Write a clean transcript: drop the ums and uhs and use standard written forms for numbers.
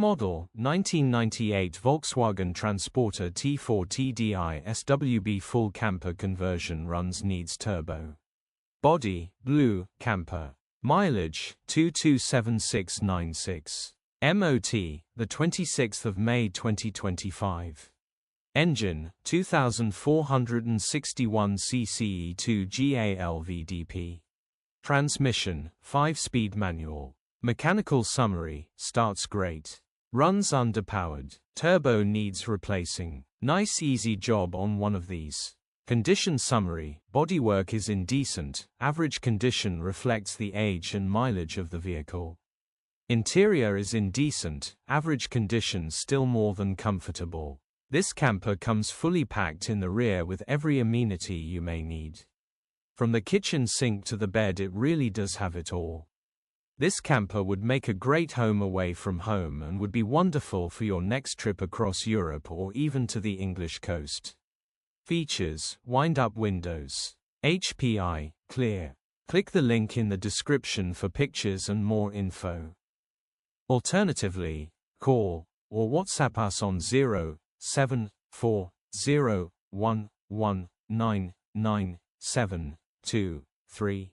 Model 1998 Volkswagen Transporter T4 Tdi Swb full camper conversion runs needs turbo. Body blue camper. Mileage 227696. MOT the 26th of May 2025. Engine 2461 cc E2GALVDP. Transmission 5-speed manual. Mechanical summary: starts great. Runs underpowered. Turbo needs replacing. Nice easy job on one of these. Condition summary: bodywork is indecent. Average condition reflects the age and mileage of the vehicle. Interior is indecent. Average condition still more than comfortable. This camper comes fully packed in the rear with every amenity you may need. From the kitchen sink to the bed, it really does have it all. This camper would make a great home away from home and would be wonderful for your next trip across Europe or even to the English coast. Features: wind-up windows. HPI, clear. Click the link in the description for pictures and more info. Alternatively, call or WhatsApp us on 07401199723.